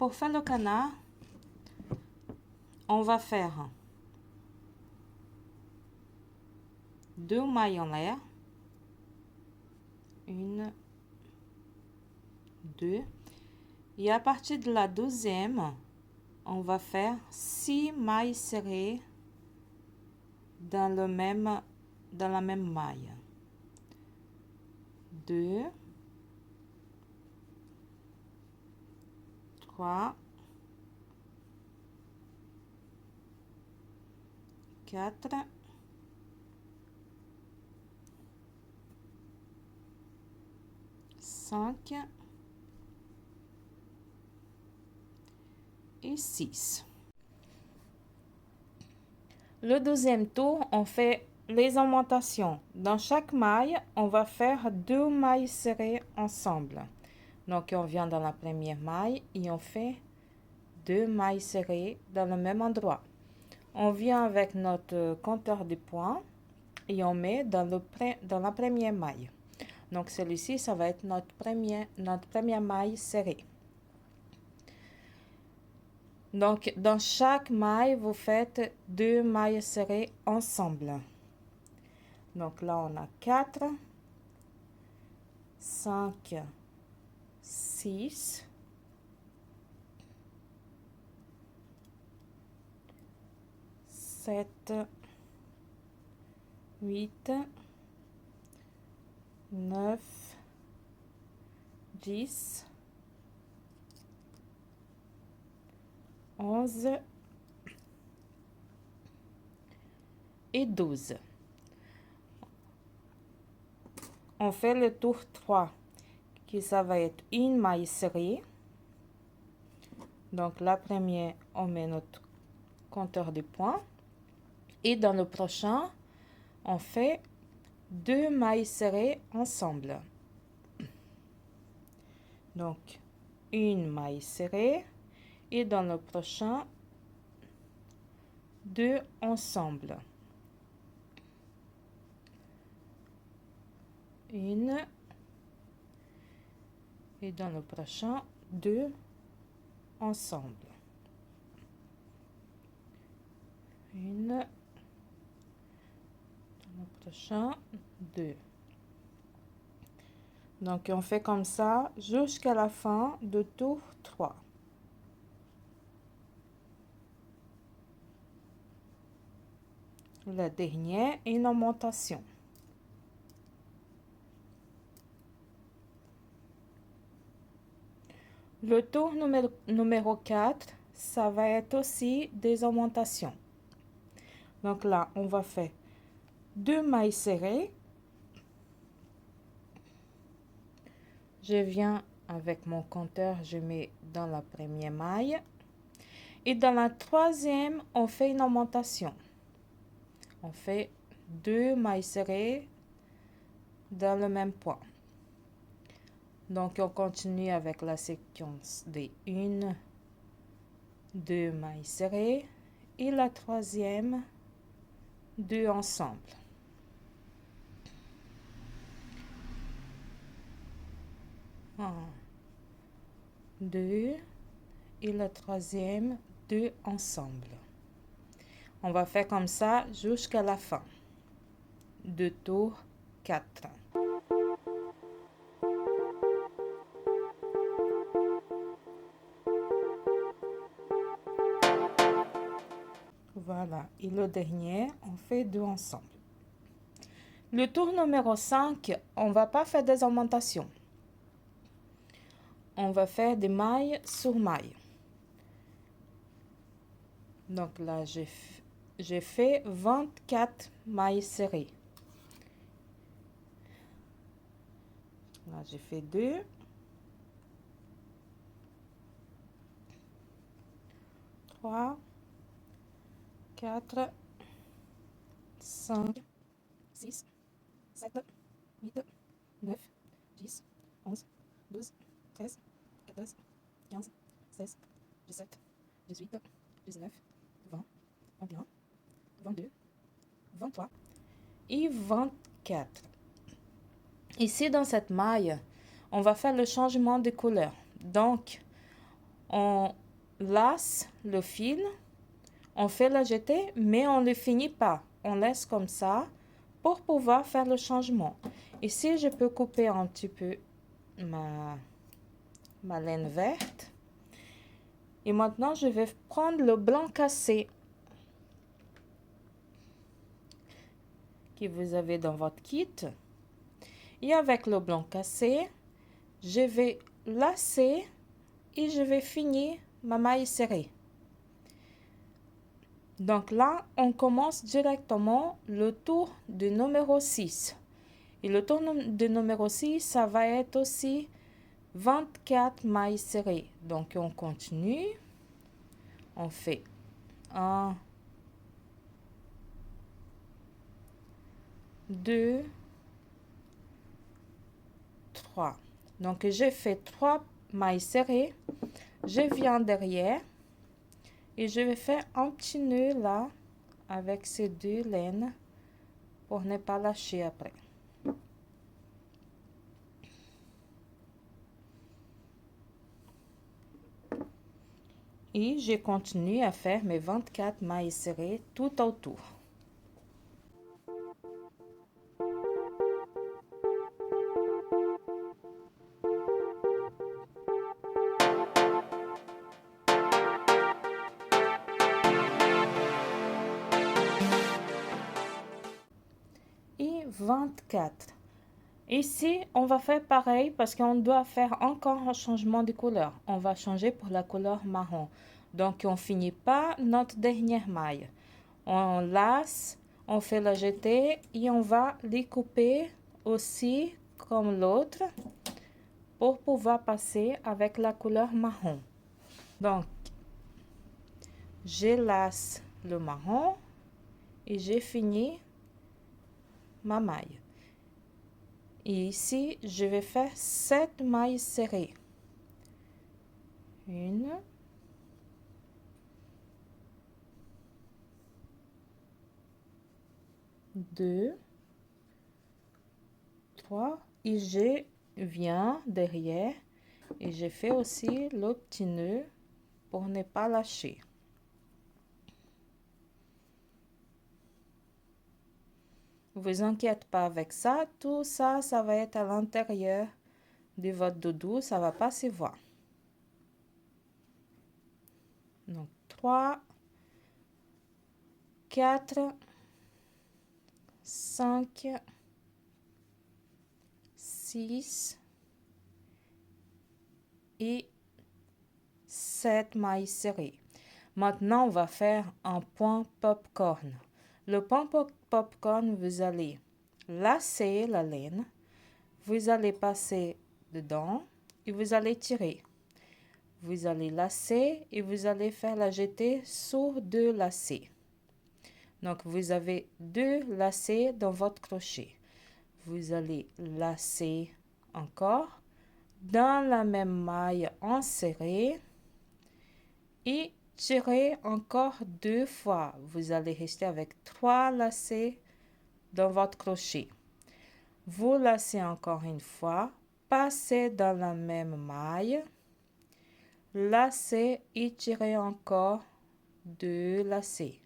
pour faire le canard, on va faire 2 mailles en l'air, 1, 2, et à partir de la 12e, on va faire 6 mailles serrées dans la même maille. 2, 3, 4, 5 et 6. Le deuxième tour, on fait les augmentations. Dans chaque maille, on va faire 2 mailles serrées ensemble. Donc, on vient dans la première maille et on fait 2 mailles serrées dans le même endroit. On vient avec notre compteur de points et on met dans la première maille. Donc, celui-ci, ça va être notre première maille serrée. Donc, dans chaque maille, vous faites 2 mailles serrées ensemble. Donc là, on a 4, 5, 6, 7, 8, 9, 10, 11 et 12. On fait le tour 3, qui ça va être une maille serrée. Donc la première, on met notre compteur de points. Et dans le prochain, on fait 2 mailles serrées ensemble. Donc, une maille serrée. Et dans le prochain, 2 ensemble. Une. Et dans le prochain, 2 ensemble. Une. Dans le prochain, 2. Donc, on fait comme ça jusqu'à la fin de tour 3. La dernière, une augmentation. Le tour numéro 4, ça va être aussi des augmentations. Donc là, on va faire 2 mailles serrées. Je viens avec mon compteur, je mets dans la première maille. Et dans la troisième, on fait une augmentation. On fait 2 mailles serrées dans le même point. Donc, on continue avec la séquence de 1, 2 mailles serrées et la troisième, 2 ensemble. 1, 2 et la troisième, 2 ensemble. On va faire comme ça jusqu'à la fin de tour 4. Voilà, et le dernier, on fait 2 ensemble. Le tour numéro 5, on ne va pas faire des augmentations. On va faire des mailles sur mailles. Donc là, j'ai fait 24 mailles serrées. Là, j'ai fait 2. 3, 4, 5, 6, 7, 8, 9, 10, 11, 12, 13, 14, 15, 16, 17, 18, 19, 20, 21, 22, 23 et 24. Ici, dans cette maille, on va faire le changement de couleur. Donc, On lace le fil, on fait la jetée, mais on ne le finit pas. On laisse comme ça pour pouvoir faire le changement. Ici, je peux couper un petit peu ma laine verte. Et maintenant, je vais prendre le blanc cassé que vous avez dans votre kit. Et avec le blanc cassé, je vais lacer et je vais finir ma maille serrée. Donc là, on commence directement le tour du numéro 6. Et le tour de numéro 6, ça va être aussi 24 mailles serrées. Donc on continue. On fait 1, 2, 3. Donc j'ai fait 3 mailles serrées. Je viens derrière et je vais faire un petit nœud là avec ces deux laines pour ne pas lâcher après. Et je continue à faire mes 24 mailles serrées tout autour. Et 24. Ici, on va faire pareil parce qu'on doit faire encore un changement de couleur. On va changer pour la couleur marron. Donc, on finit pas notre dernière maille. On lace, on fait la jetée et on va les couper aussi comme l'autre pour pouvoir passer avec la couleur marron. Donc, je lace le marron et j'ai fini ma maille. Et ici, je vais faire 7 mailles serrées. 1, 2, 3 et je viens derrière et je fais aussi le petit nœud pour ne pas lâcher. Ne vous inquiétez pas avec ça, tout ça, ça va être à l'intérieur de votre doudou, ça va pas se voir. Donc 3, 4, 5, 6 et 7 mailles serrées. Maintenant, on va faire un point popcorn. Le point popcorn, vous allez lasser la laine, vous allez passer dedans et vous allez tirer. Vous allez lacer et vous allez faire la jetée sur 2 lacets. Donc, vous avez 2 lacets dans votre crochet. Vous allez lacer encore dans la même maille enserrée et tirer encore 2 fois. Vous allez rester avec 3 lacets dans votre crochet. Vous lacez encore une fois, passez dans la même maille, lacez et tirez encore 2 lacets.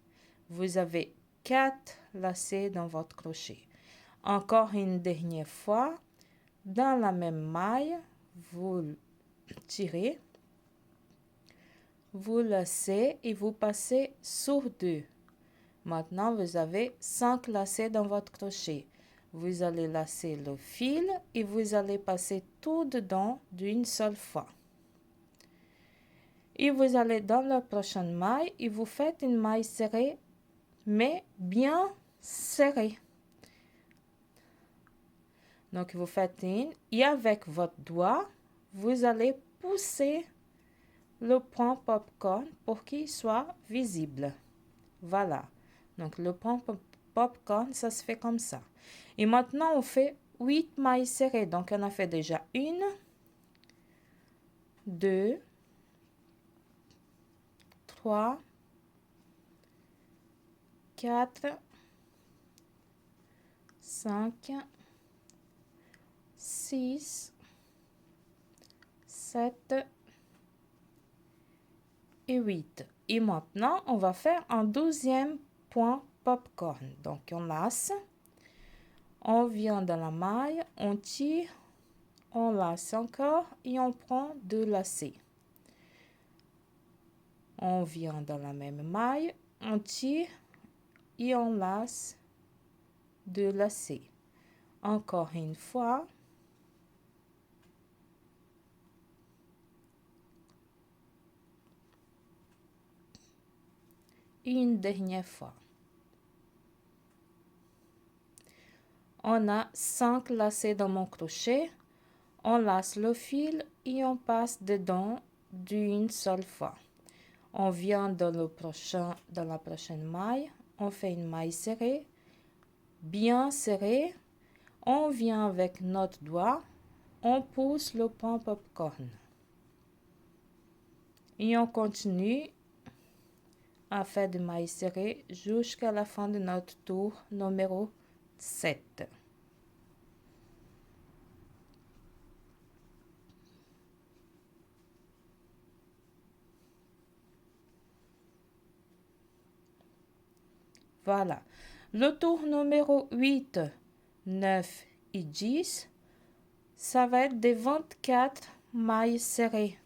Vous avez 4 lacets dans votre crochet. Encore une dernière fois, dans la même maille, vous tirez, vous lacez et vous passez sur 2. Maintenant, vous avez 5 lacets dans votre crochet. Vous allez lacer le fil et vous allez passer tout dedans d'une seule fois. Et vous allez dans la prochaine maille et vous faites une maille serrée, mais bien serrée. Donc, vous faites une et avec votre doigt, vous allez pousser le point popcorn pour qu'il soit visible. Voilà. Donc, le point popcorn, ça se fait comme ça. Et maintenant, on fait 8 mailles serrées. Donc, on a fait déjà 1, 2, 3, 4, 5, 6, 7, et 8. Et maintenant, on va faire un 12e point popcorn. Donc, on lace, on vient dans la maille, on tire, on lace encore et on prend 2 lacets. On vient dans la même maille, on tire et on lace 2 lacets. Encore une fois. Et une dernière fois. On a 5 lacets dans mon crochet. On lace le fil et on passe dedans d'une seule fois. On vient dans la prochaine maille. On fait une maille serrée, bien serrée. On vient avec notre doigt. On pousse le point popcorn. Et on continue à faire des mailles serrées jusqu'à la fin de notre tour numéro 7. Voilà. Le tour numéro 8, 9 et 10, ça va être des 24 mailles serrées.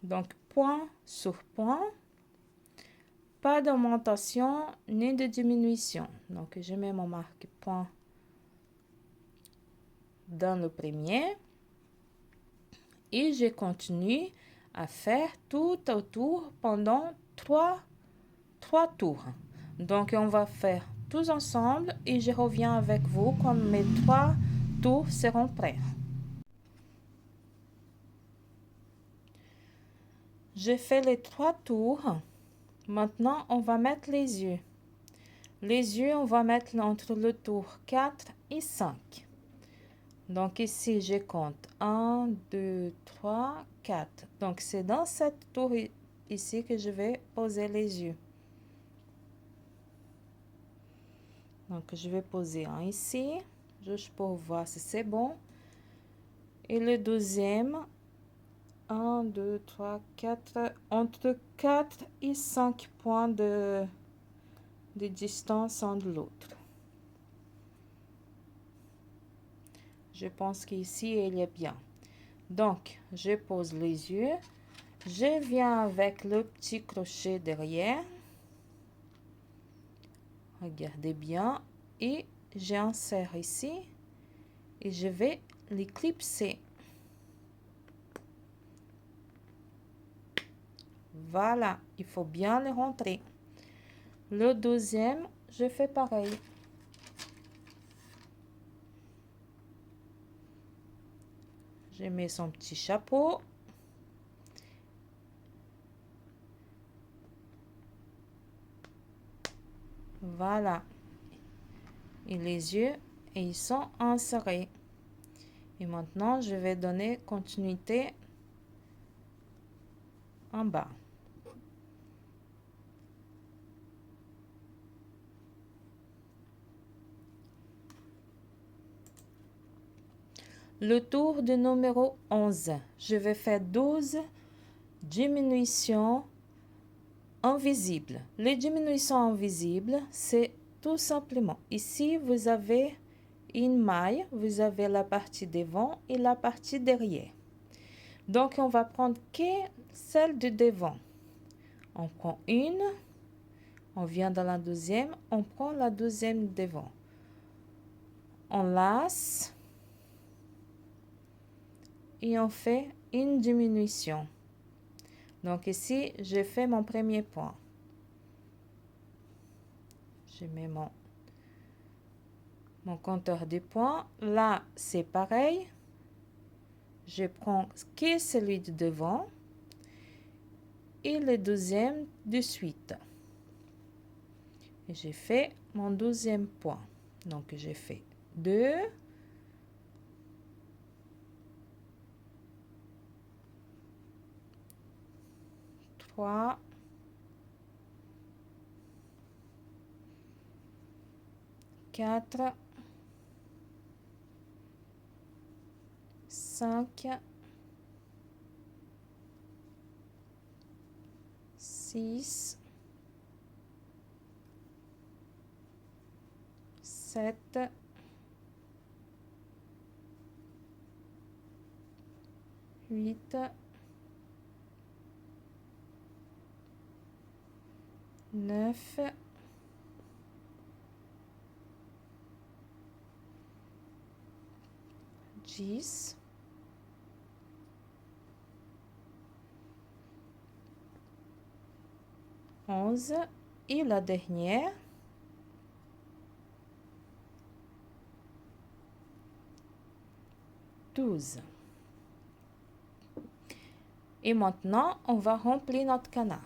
Donc, point sur point. Pas d'augmentation ni de diminution. Donc, je mets mon marque-point dans le premier. Et je continue à faire tout autour pendant 3 tours. Donc, on va faire tous ensemble et je reviens avec vous quand mes 3 tours seront prêts. J'ai fait les 3 tours. Maintenant, on va mettre les yeux. Les yeux, on va mettre entre le tour 4 et 5. Donc ici, je compte 1, 2, 3, 4. Donc c'est dans cette tour ici que je vais poser les yeux. Donc je vais poser un ici, juste pour voir si c'est bon. Et le deuxième, 1, 2, 3, 4, entre 4 et 5 points de distance un de l'autre. Je pense qu'ici, il est bien. Donc, je pose les yeux. Je viens avec le petit crochet derrière. Regardez bien. Et j'insère ici. Et je vais les clipser. Voilà. Il faut bien les rentrer. Le deuxième, je fais pareil. Je mets son petit chapeau. Voilà. Et les yeux, ils sont insérés. Et maintenant, je vais donner continuité en bas. Le tour du numéro 11. Je vais faire 12 diminutions invisibles. Les diminutions invisibles, c'est tout simplement, ici, vous avez une maille, vous avez la partie devant et la partie derrière. Donc, on va prendre que celle du devant. On prend une, on vient dans la deuxième, on prend la deuxième devant. On lace et on fait une diminution. Donc ici, je fais mon premier point. Je mets mon compteur de points. Là, c'est pareil. Je prends que celui de devant et le deuxième de suite. Et j'ai fait mon deuxième point. Donc, j'ai fait 2, 3, 4, 5, 6, 7, 8, 9, 10, 11 et la dernière, 12. Et maintenant, on va remplir notre canard.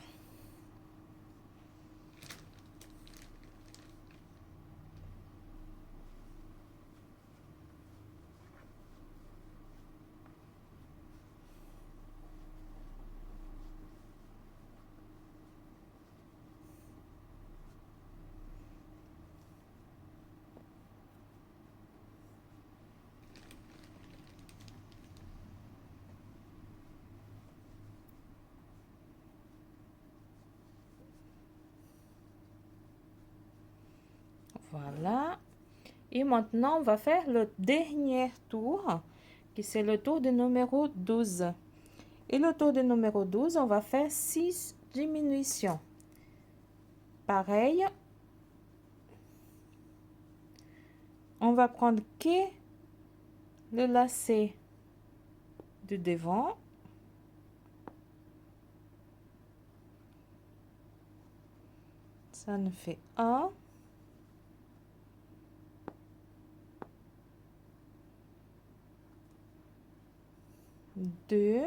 Voilà. Et maintenant, on va faire le dernier tour, qui c'est le tour du numéro 12. Et le tour du numéro 12, on va faire 6 diminutions. Pareil. On va prendre que le lacet du devant. Ça nous fait 1. 2.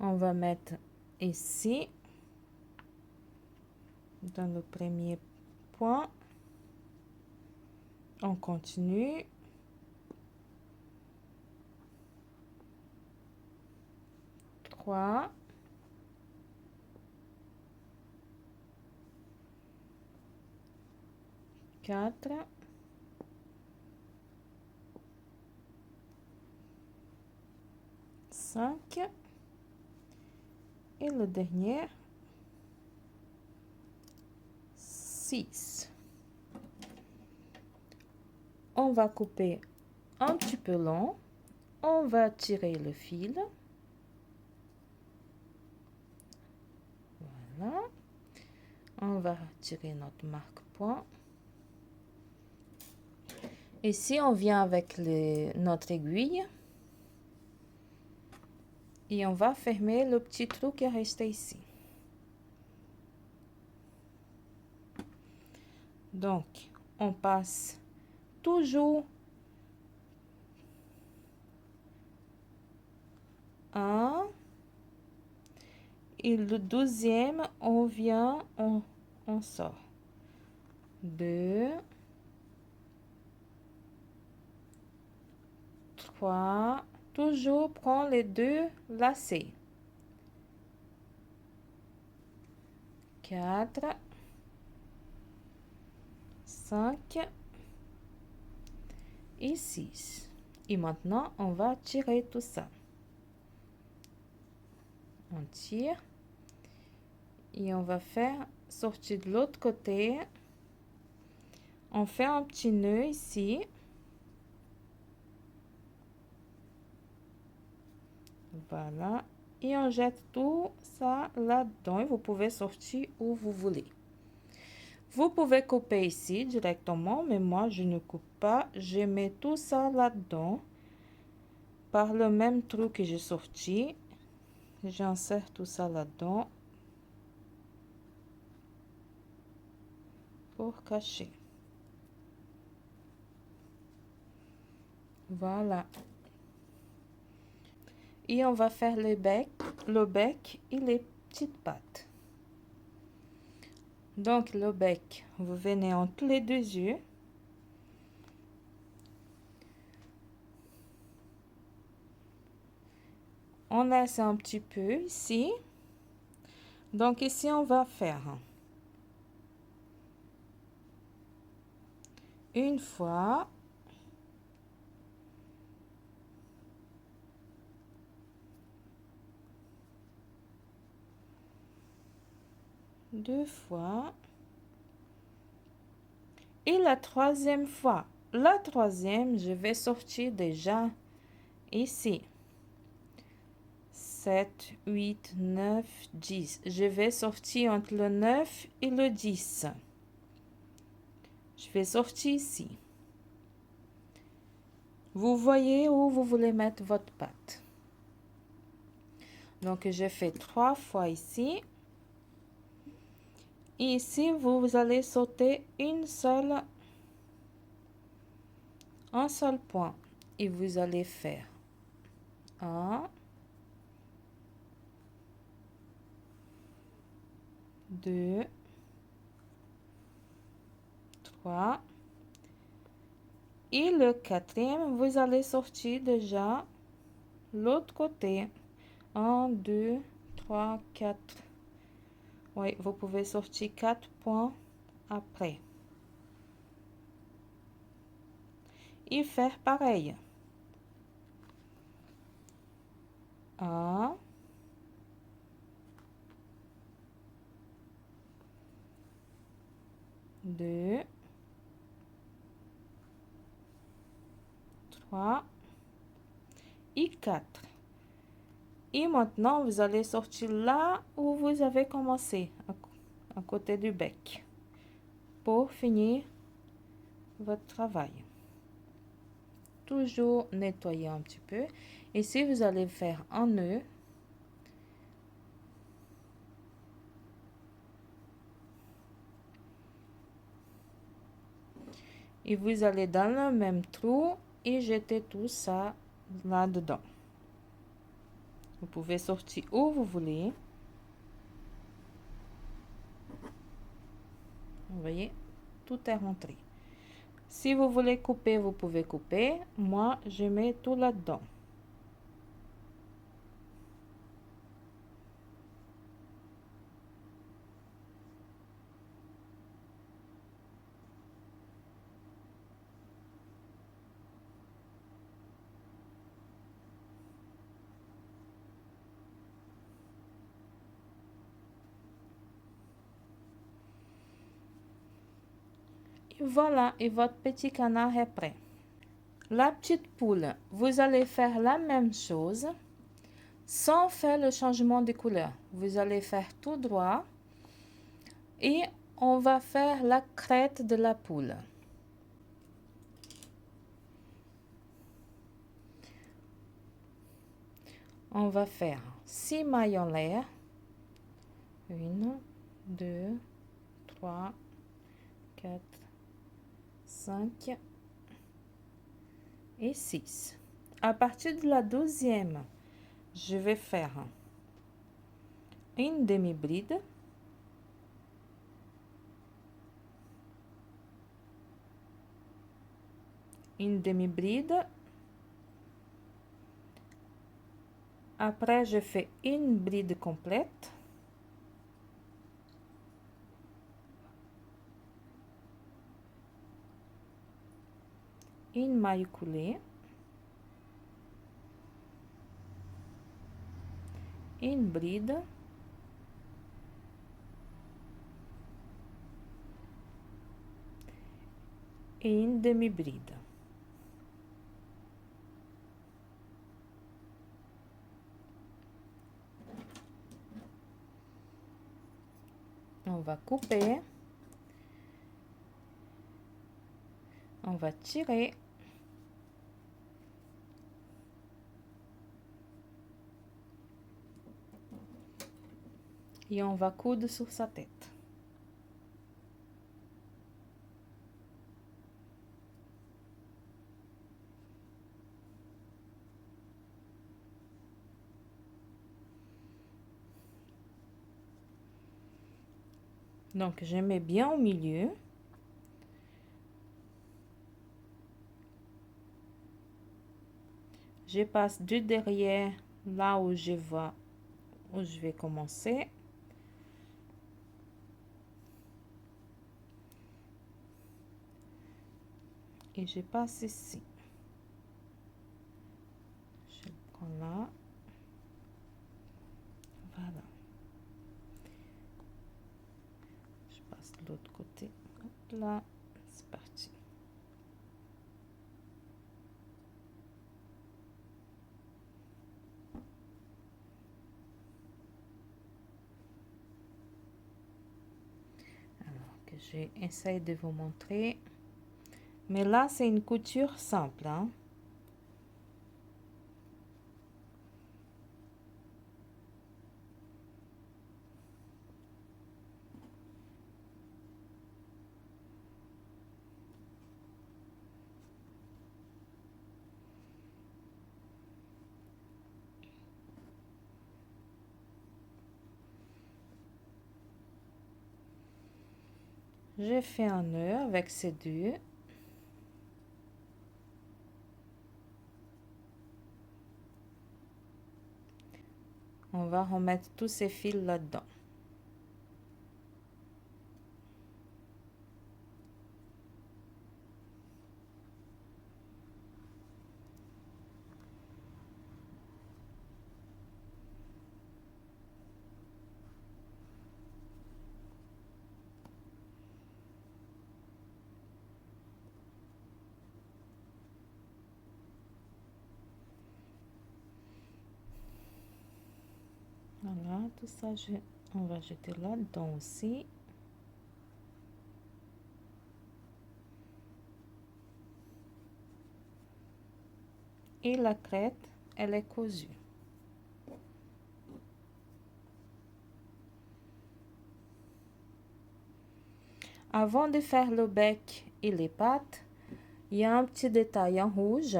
On va mettre ici, dans le premier point. On continue. 3. 4. 5. Et le dernier, 6. On va couper un petit peu long. On va tirer le fil. Voilà. On va tirer notre marque-point. Ici, on vient avec notre aiguille. Et on va fermer le petit trou qui est resté ici. Donc, on passe toujours un. Et le deuxième, on vient, on sort. 2, 3. Toujours prends les 2 lacets. 4, 5 et 6. Et maintenant, on va tirer tout ça. On tire. Et on va faire sortir de l'autre côté. On fait un petit nœud ici. Voilà. Et on jette tout ça là-dedans. Et vous pouvez sortir où vous voulez. Vous pouvez couper ici directement, mais moi, je ne coupe pas. Je mets tout ça là-dedans. Par le même trou que j'ai sorti. J'insère tout ça là-dedans. Pour cacher. Voilà. Et on va faire le bec et les petites pattes. Donc le bec, vous venez entre les deux yeux. On laisse un petit peu ici. Donc ici, on va faire une fois. 2 fois. Et la troisième fois, la troisième, je vais sortir déjà ici. 7, 8, 9, 10. Je vais sortir entre le 9 et le 10. Je vais sortir ici. Vous voyez où vous voulez mettre votre patte. Donc, je fais 3 fois ici. Et ici, vous allez sauter un seul point. Et vous allez faire 1, 2, 3. Et le quatrième, vous allez sortir déjà l'autre côté. 1, 2, 3, 4. Oui, vous pouvez sortir 4 points après. Et faire pareil. 1, 2, 3 et 4. Et maintenant, vous allez sortir là où vous avez commencé, à côté du bec, pour finir votre travail. Toujours nettoyer un petit peu. Ici, vous allez faire un nœud. Et vous allez dans le même trou et jeter tout ça là-dedans. Vous pouvez sortir où vous voulez. Vous voyez, tout est rentré. Si vous voulez couper, vous pouvez couper. Moi, je mets tout là-dedans. Et voilà, et votre petit canard est prêt. La petite poule, vous allez faire la même chose sans faire le changement de couleur. Vous allez faire tout droit et on va faire la crête de la poule. On va faire 6 mailles en l'air. 1, 2, 3, 4, 5 et 6. À partir de la 12e, je vais faire une demi-bride. Une demi-bride. Après, je fais une bride complète. Une maille coulée. Une bride. Et une demi-bride. On va couper. On va tirer. Et on va coudre sur sa tête. Donc, je mets bien au milieu. Je passe du derrière là où je vais commencer. Et je passe ici. Je prends là. Voilà. Là, c'est parti. Alors que j'essaie de vous montrer. Mais là, c'est une couture simple, hein. J'ai fait un nœud avec ces deux. On va remettre tous ces fils là-dedans. Voilà, tout ça, on va jeter là-dedans aussi. Et la crête, elle est cousue. Avant de faire le bec et les pattes, il y a un petit détail en rouge.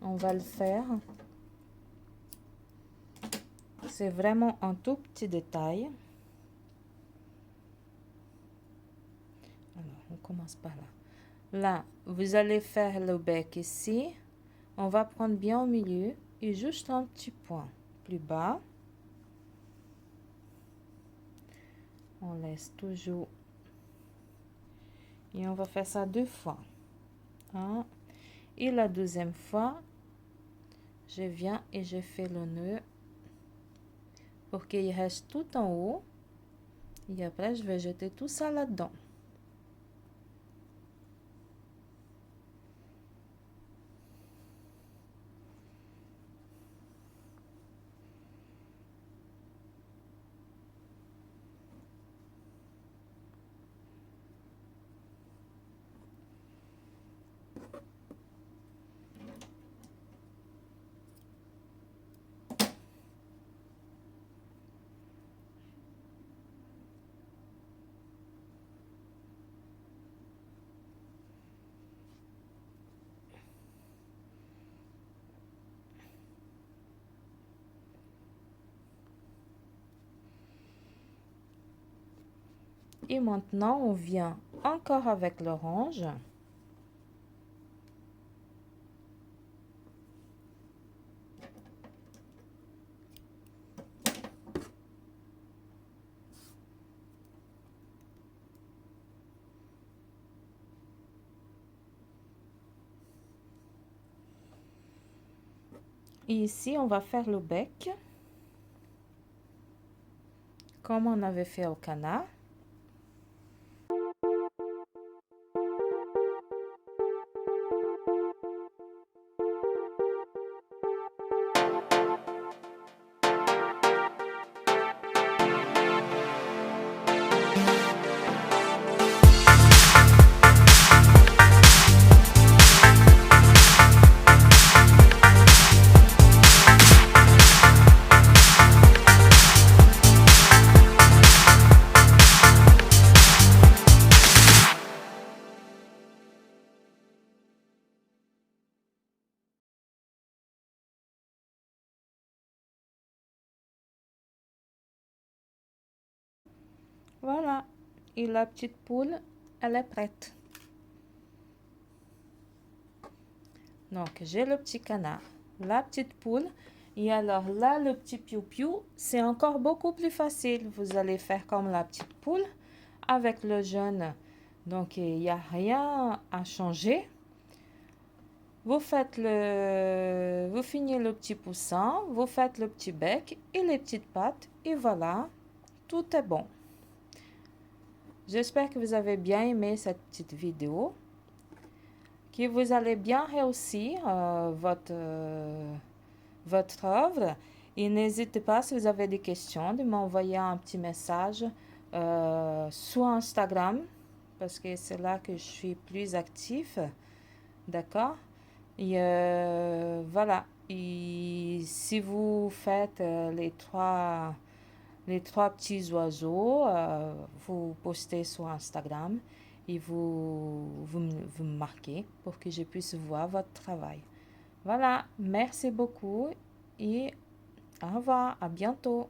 On va le faire. C'est vraiment un tout petit détail. Alors, on commence par là. Là, vous allez faire le bec ici. On va prendre bien au milieu et juste un petit point plus bas. On laisse toujours. Et on va faire ça 2 fois. Hein? Et la deuxième fois, je viens et je fais le nœud pour qu'il reste tout en haut. Et après, je vais jeter tout ça là-dedans. Et maintenant, on vient encore avec l'orange. Et ici, on va faire le bec, comme on avait fait au canard. Voilà, et la petite poule, elle est prête. Donc, j'ai le petit canard, la petite poule. Et alors là, le petit piou-piou, c'est encore beaucoup plus facile. Vous allez faire comme la petite poule avec le jaune. Donc, il n'y a rien à changer. Vous vous finissez le petit poussin, vous faites le petit bec et les petites pattes et voilà, tout est bon. J'espère que vous avez bien aimé cette petite vidéo, que vous allez bien réussir votre œuvre. Et n'hésitez pas, si vous avez des questions, de m'envoyer un petit message sur Instagram, parce que c'est là que je suis plus actif. D'accord? Et voilà. Et si vous faites les trois petits oiseaux, vous postez sur Instagram et vous me marquez pour que je puisse voir votre travail. Voilà, merci beaucoup et au revoir, à bientôt.